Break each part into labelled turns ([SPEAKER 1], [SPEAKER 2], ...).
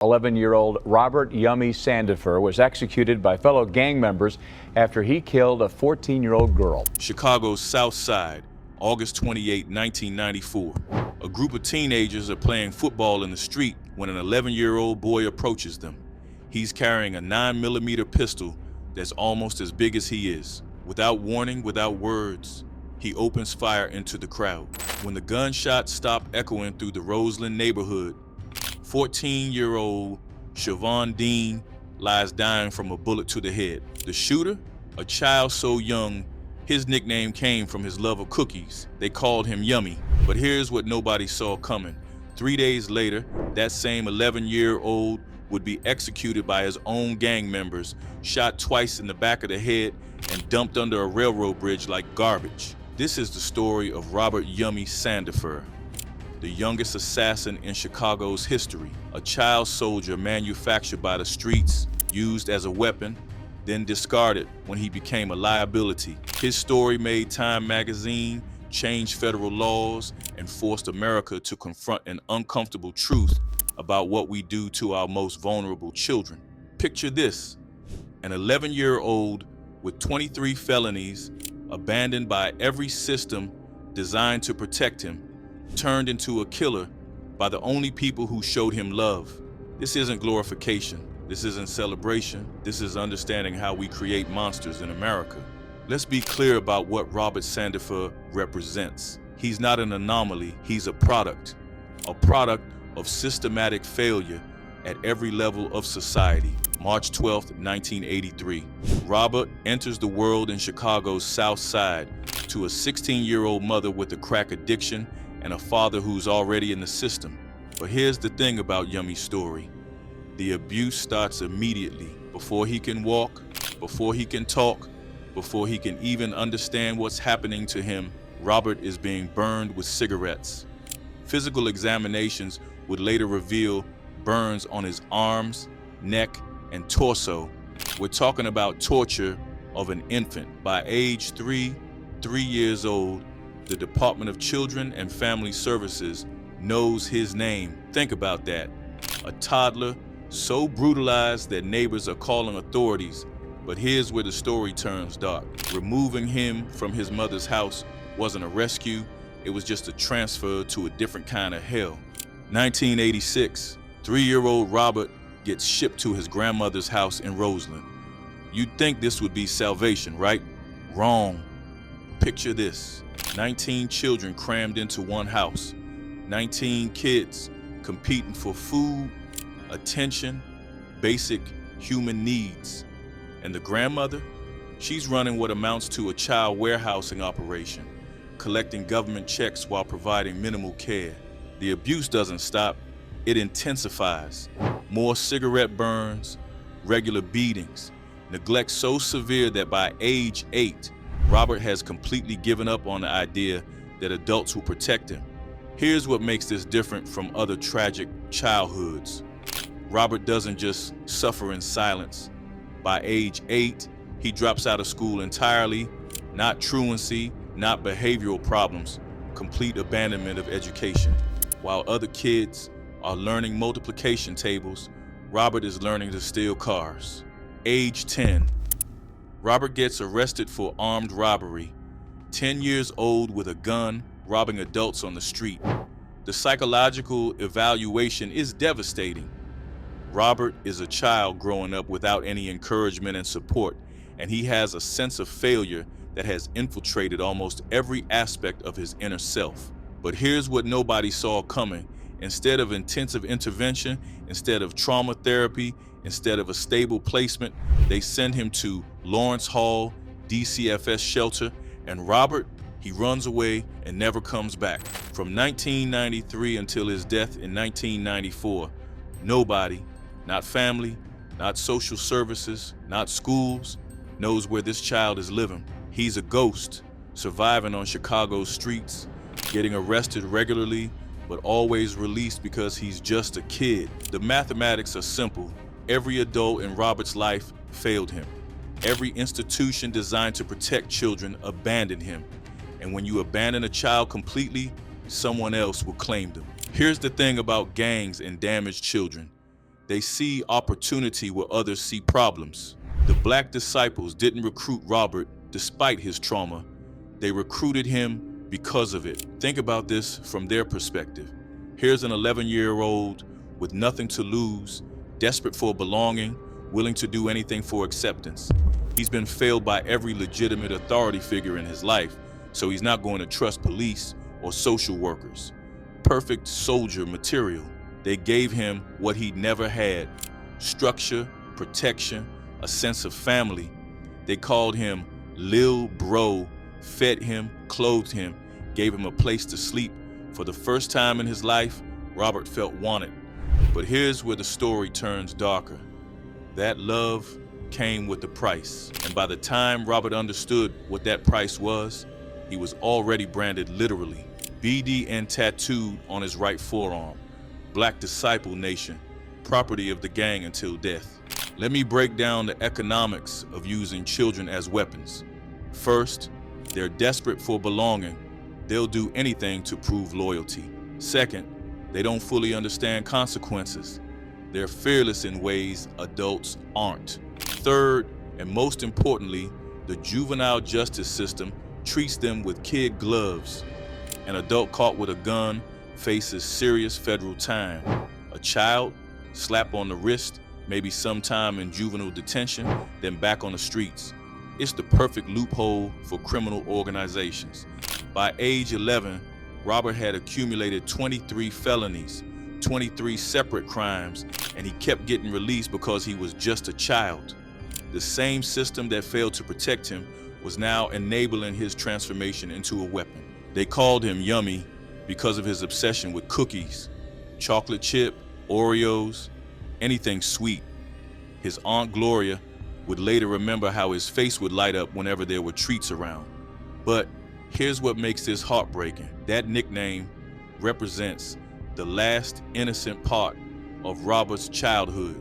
[SPEAKER 1] 11-year-old Robert Yummy Sandifer was executed by fellow gang members after he killed a 14-year-old girl.
[SPEAKER 2] Chicago's South Side, August 28, 1994. A group of teenagers are playing football in the street when an 11-year-old boy approaches them. He's carrying a 9mm pistol that's almost as big as he is. Without warning, without words, he opens fire into the crowd. When the gunshots stop echoing through the Roseland neighborhood, 14-year-old Siobhan Dean lies dying from a bullet to the head. The shooter, a child so young, his nickname came from his love of cookies. They called him Yummy. But here's what nobody saw coming. 3 days later, that same 11-year-old would be executed by his own gang members, shot twice in the back of the head and dumped under a railroad bridge like garbage. This is the story of Robert Yummy Sandifer, the youngest assassin in Chicago's history, a child soldier manufactured by the streets, used as a weapon, then discarded when he became a liability. His story made Time magazine, changed federal laws, and forced America to confront an uncomfortable truth about what we do to our most vulnerable children. Picture this: an 11-year-old with 23 felonies, abandoned by every system designed to protect him, turned into a killer by the only people who showed him love. This isn't glorification. This isn't celebration. This is understanding how we create monsters in America. Let's be clear about what Robert Sandifer represents. He's not an anomaly. He's a product of systematic failure at every level of society. March 12, 1983. Robert enters the world in Chicago's South Side to a 16-year-old mother with a crack addiction and a father who's already in the system. But here's the thing about Yummy's story. The abuse starts immediately. Before he can walk, before he can talk, before he can even understand what's happening to him, Robert is being burned with cigarettes. Physical examinations would later reveal burns on his arms, neck, and torso. We're talking about torture of an infant. By age 3 years old, the Department of Children and Family Services knows his name. Think about that. A toddler so brutalized that neighbors are calling authorities. But here's where the story turns dark. Removing him from his mother's house wasn't a rescue, it was just a transfer to a different kind of hell. 1986, 3-year-old Robert gets shipped to his grandmother's house in Roseland. You'd think this would be salvation, right? Wrong. Picture this: 19 children crammed into one house. 19 kids competing for food, attention, basic human needs. And the grandmother? She's running what amounts to a child warehousing operation, collecting government checks while providing minimal care. The abuse doesn't stop, it intensifies. More cigarette burns, regular beatings, neglect so severe that by age 8, Robert has completely given up on the idea that adults will protect him. Here's what makes this different from other tragic childhoods. Robert doesn't just suffer in silence. By age 8, he drops out of school entirely, not truancy, not behavioral problems, complete abandonment of education. While other kids are learning multiplication tables, Robert is learning to steal cars. Age 10, Robert gets arrested for armed robbery. 10 years old with a gun, robbing adults on the street. The psychological evaluation is devastating. Robert is a child growing up without any encouragement and support, and he has a sense of failure that has infiltrated almost every aspect of his inner self. But here's what nobody saw coming. Instead of intensive intervention, instead of trauma therapy, instead of a stable placement, they send him to Lawrence Hall, DCFS shelter, and Robert, he runs away and never comes back. From 1993 until his death in 1994, nobody, not family, not social services, not schools, knows where this child is living. He's a ghost, surviving on Chicago's streets, getting arrested regularly, but always released because he's just a kid. The mathematics are simple. Every adult in Robert's life failed him. Every institution designed to protect children abandoned him. And when you abandon a child completely, someone else will claim them. Here's the thing about gangs and damaged children. They see opportunity where others see problems. The Black Disciples didn't recruit Robert despite his trauma. They recruited him because of it. Think about this from their perspective. Here's an 11-year-old with nothing to lose, desperate for belonging, willing to do anything for acceptance. He's been failed by every legitimate authority figure in his life, so he's not going to trust police or social workers. Perfect soldier material. They gave him what he never had: structure, protection, a sense of family. They called him Lil Bro, fed him, clothed him, gave him a place to sleep. For the first time in his life, Robert felt wanted. But here's where the story turns darker. That love came with a price. And by the time Robert understood what that price was, he was already branded literally. BDN tattooed on his right forearm. Black Disciple Nation, property of the gang until death. Let me break down the economics of using children as weapons. First, they're desperate for belonging. They'll do anything to prove loyalty. Second, they don't fully understand consequences. They're fearless in ways adults aren't. Third, and most importantly, the juvenile justice system treats them with kid gloves. An adult caught with a gun faces serious federal time. A child, slap on the wrist, maybe sometime in juvenile detention, then back on the streets. It's the perfect loophole for criminal organizations. By age 11, Robert had accumulated 23 felonies, 23 separate crimes, and he kept getting released because he was just a child. The same system that failed to protect him was now enabling his transformation into a weapon. They called him Yummy because of his obsession with cookies, chocolate chip, Oreos, anything sweet. His Aunt Gloria would later remember how his face would light up whenever there were treats around. But here's what makes this heartbreaking. That nickname represents the last innocent part of Robert's childhood.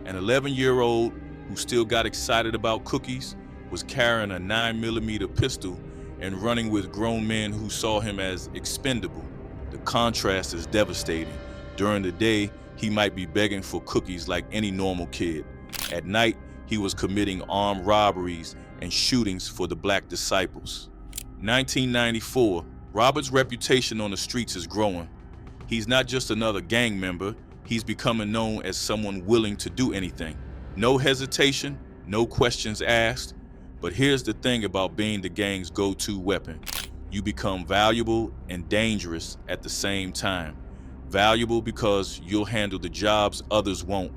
[SPEAKER 2] An 11-year-old who still got excited about cookies was carrying a 9mm pistol and running with grown men who saw him as expendable. The contrast is devastating. During the day, he might be begging for cookies like any normal kid. At night, he was committing armed robberies and shootings for the Black Disciples. 1994, Robert's reputation on the streets is growing. He's not just another gang member, he's becoming known as someone willing to do anything. No hesitation, no questions asked. But here's the thing about being the gang's go-to weapon. You become valuable and dangerous at the same time. Valuable because you'll handle the jobs others won't.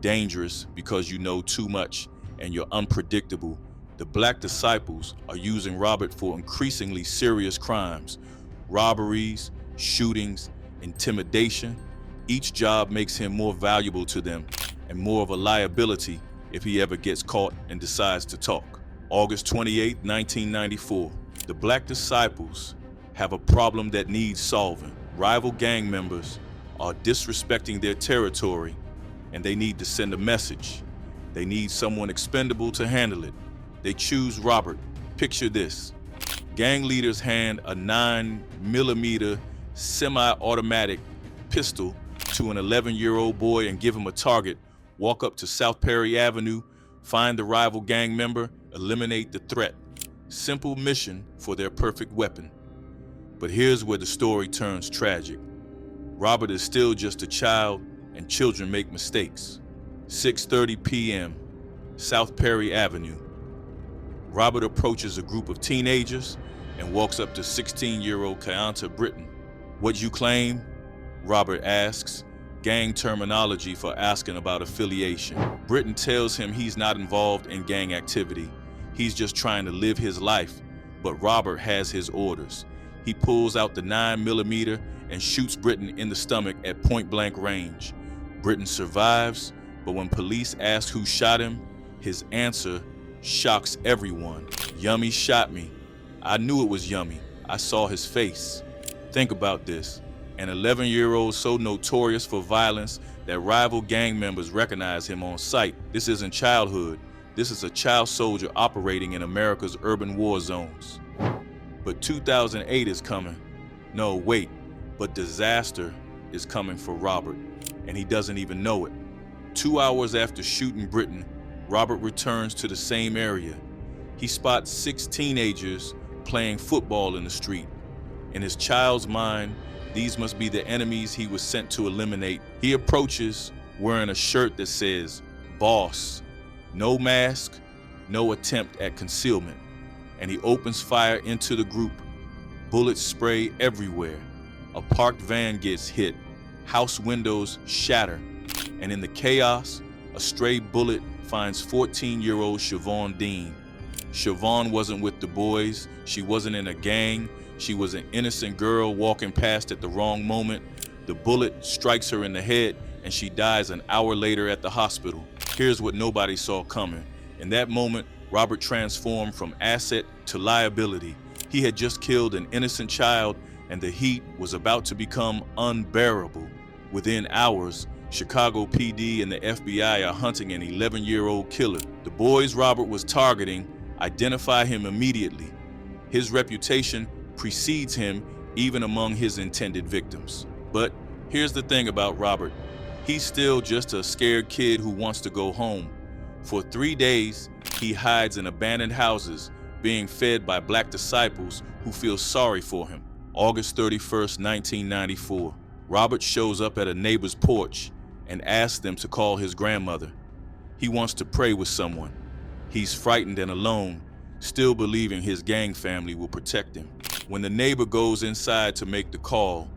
[SPEAKER 2] Dangerous because you know too much and you're unpredictable. The Black Disciples are using Robert for increasingly serious crimes. Robberies, shootings, intimidation. Each job makes him more valuable to them and more of a liability if he ever gets caught and decides to talk. August 28, 1994. The Black Disciples have a problem that needs solving. Rival gang members are disrespecting their territory, and they need to send a message. They need someone expendable to handle it. They choose Robert. Picture this. Gang leaders hand a 9mm semi-automatic pistol to an 11-year-old boy and give him a target. Walk up to South Perry Avenue, find the rival gang member, eliminate the threat. Simple mission for their perfect weapon. But here's where the story turns tragic. Robert is still just a child, and children make mistakes. 6:30 p.m., South Perry Avenue. Robert approaches a group of teenagers and walks up to 16-year-old Kayanta Britton. "What you claim?" Robert asks, gang terminology for asking about affiliation. Britton tells him he's not involved in gang activity. He's just trying to live his life, but Robert has his orders. He pulls out the 9mm and shoots Britton in the stomach at point-blank range. Britton survives, but when police ask who shot him, his answer shocks everyone. "Yummy shot me. I knew it was Yummy. I saw his face." Think about this. An 11-year-old so notorious for violence that rival gang members recognize him on sight. This isn't childhood. This is a child soldier operating in America's urban war zones. But 2008 is coming. No, wait, but disaster is coming for Robert, and he doesn't even know it. 2 hours after shooting Britton, Robert returns to the same area. He spots 6 teenagers playing football in the street. In his child's mind, these must be the enemies he was sent to eliminate. He approaches wearing a shirt that says, "Boss," no mask, no attempt at concealment, and he opens fire into the group. Bullets spray everywhere. A parked van gets hit, house windows shatter, and in the chaos, a stray bullet finds 14-year-old Siobhan Dean. Siobhan wasn't with the boys, she wasn't in a gang, she was an innocent girl walking past at the wrong moment. The bullet strikes her in the head and she dies an hour later at the hospital. Here's what nobody saw coming. In that moment, Robert transformed from asset to liability. He had just killed an innocent child and the heat was about to become unbearable. Within hours, Chicago PD and the FBI are hunting an 11-year-old killer. The boys Robert was targeting identify him immediately. His reputation precedes him even among his intended victims. But here's the thing about Robert. He's still just a scared kid who wants to go home. For 3 days, he hides in abandoned houses, being fed by black disciples who feel sorry for him. August 31st, 1994, Robert shows up at a neighbor's porch and asks them to call his grandmother. He wants to pray with someone. He's frightened and alone, still believing his gang family will protect him. When the neighbor goes inside to make the call,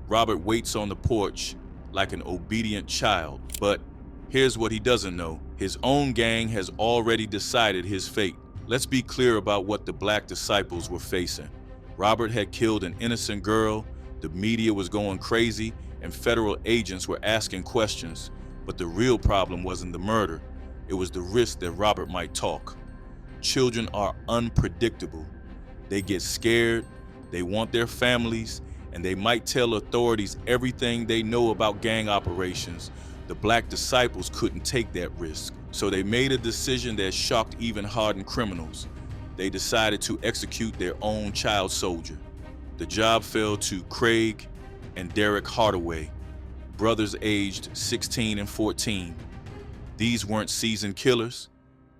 [SPEAKER 2] Robert waits on the porch like an obedient child. But here's what he doesn't know. His own gang has already decided his fate. Let's be clear about what the black disciples were facing. Robert had killed an innocent girl, the media was going crazy, and federal agents were asking questions. But the real problem wasn't the murder. It was the risk that Robert might talk. Children are unpredictable. They get scared, they want their families, and they might tell authorities everything they know about gang operations. The black disciples couldn't take that risk, so they made a decision that shocked even hardened criminals. They decided to execute their own child soldier. The job fell to Craig and Derek Hardaway, brothers aged 16 and 14. These weren't seasoned killers.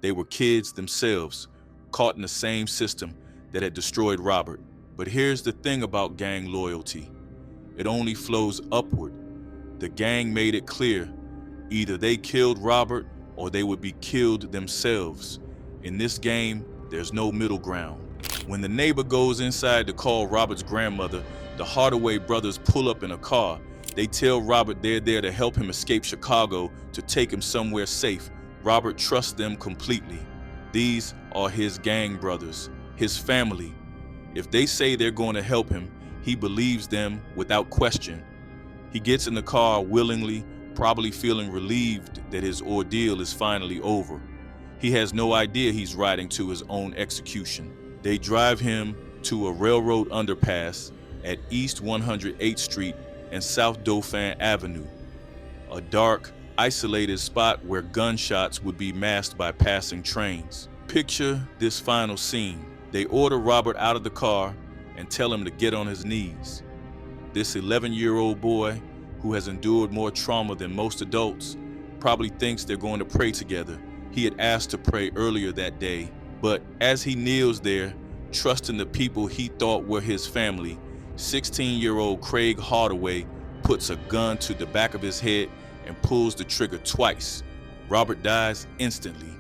[SPEAKER 2] They were kids themselves, caught in the same system that had destroyed Robert. But here's the thing about gang loyalty. It only flows upward. The gang made it clear, either they killed Robert or they would be killed themselves. In this game, there's no middle ground. When the neighbor goes inside to call Robert's grandmother, the Hardaway brothers pull up in a car. They tell Robert they're there to help him escape Chicago, to take him somewhere safe. Robert trusts them completely. These are his gang brothers, his family. If they say they're going to help him, he believes them without question. He gets in the car willingly, probably feeling relieved that his ordeal is finally over. He has no idea he's riding to his own execution. They drive him to a railroad underpass at East 108th Street and South Dauphin Avenue, a dark, isolated spot where gunshots would be masked by passing trains. Picture this final scene. They order Robert out of the car and tell him to get on his knees. This 11-year-old boy, who has endured more trauma than most adults, probably thinks they're going to pray together. He had asked to pray earlier that day, but as he kneels there, trusting the people he thought were his family, 16-year-old Craig Hardaway puts a gun to the back of his head and pulls the trigger twice. Robert dies instantly.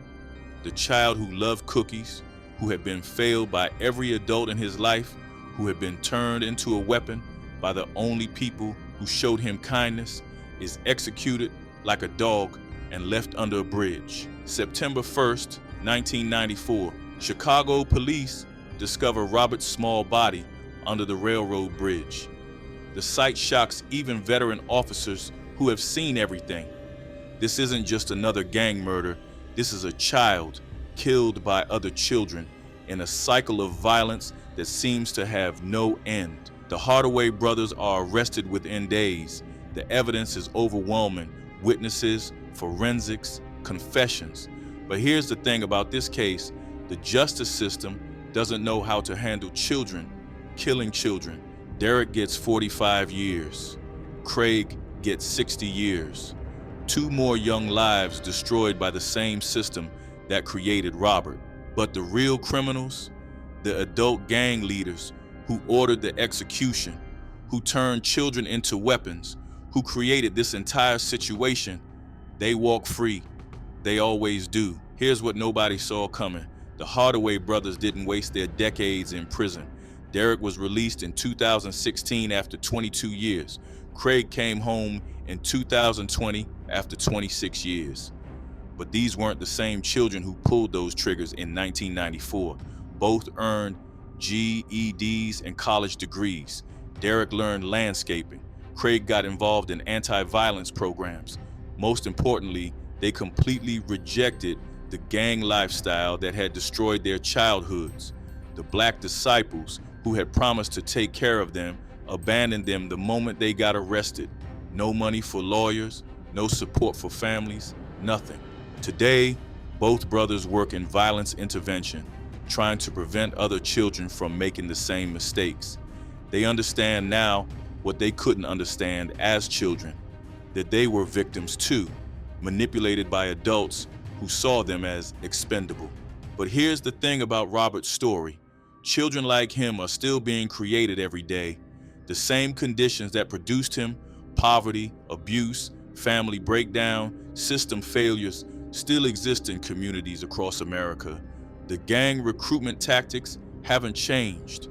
[SPEAKER 2] The child who loved cookies, who had been failed by every adult in his life, who had been turned into a weapon by the only people who showed him kindness, is executed like a dog and left under a bridge. September 1st, 1994, Chicago police discover Robert's small body under the railroad bridge. The sight shocks even veteran officers who have seen everything. This isn't just another gang murder. This is a child killed by other children in a cycle of violence that seems to have no end. The Hardaway brothers are arrested within days. The evidence is overwhelming. Witnesses, forensics, confessions. But here's the thing about this case. The justice system doesn't know how to handle children, killing children. Derek gets 45 years. Craig gets 60 years. 2 more young lives destroyed by the same system that created Robert. But the real criminals, the adult gang leaders who ordered the execution, who turned children into weapons, who created this entire situation, they walk free. They always do. Here's what nobody saw coming. The Hardaway brothers didn't waste their decades in prison. Derek was released in 2016 after 22 years. Craig came home in 2020 after 26 years. But these weren't the same children who pulled those triggers in 1994. Both earned GEDs and college degrees. Derek learned landscaping. Craig got involved in anti-violence programs. Most importantly, they completely rejected the gang lifestyle that had destroyed their childhoods. The black disciples who had promised to take care of them abandoned them the moment they got arrested. No money for lawyers, no support for families, nothing. Today, both brothers work in violence intervention, trying to prevent other children from making the same mistakes. They understand now what they couldn't understand as children, that they were victims too, manipulated by adults who saw them as expendable. But here's the thing about Robert's story. Children like him are still being created every day. The same conditions that produced him, poverty, abuse, family breakdown, system failures, still exist in communities across America. The gang recruitment tactics haven't changed.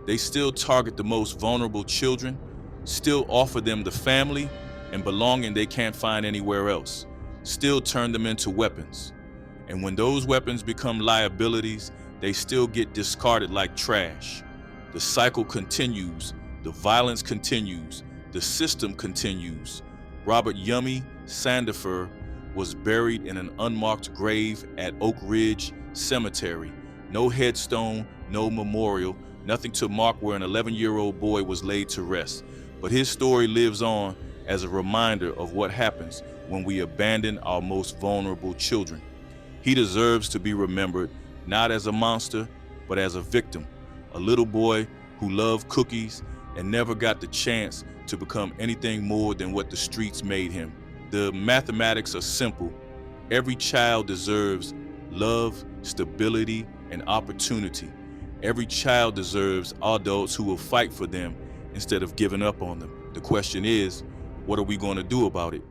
[SPEAKER 2] They still target the most vulnerable children, still offer them the family and belonging they can't find anywhere else, still turn them into weapons. And when those weapons become liabilities, they still get discarded like trash. The cycle continues, the violence continues, the system continues. Robert Yummy Sandifer was buried in an unmarked grave at Oak Ridge Cemetery. No headstone, no memorial, nothing to mark where an 11-year-old boy was laid to rest. But his story lives on as a reminder of what happens when we abandon our most vulnerable children. He deserves to be remembered not as a monster, but as a victim, a little boy who loved cookies and never got the chance to become anything more than what the streets made him. The mathematics are simple. Every child deserves love, stability, and opportunity. Every child deserves adults who will fight for them instead of giving up on them. The question is, what are we going to do about it?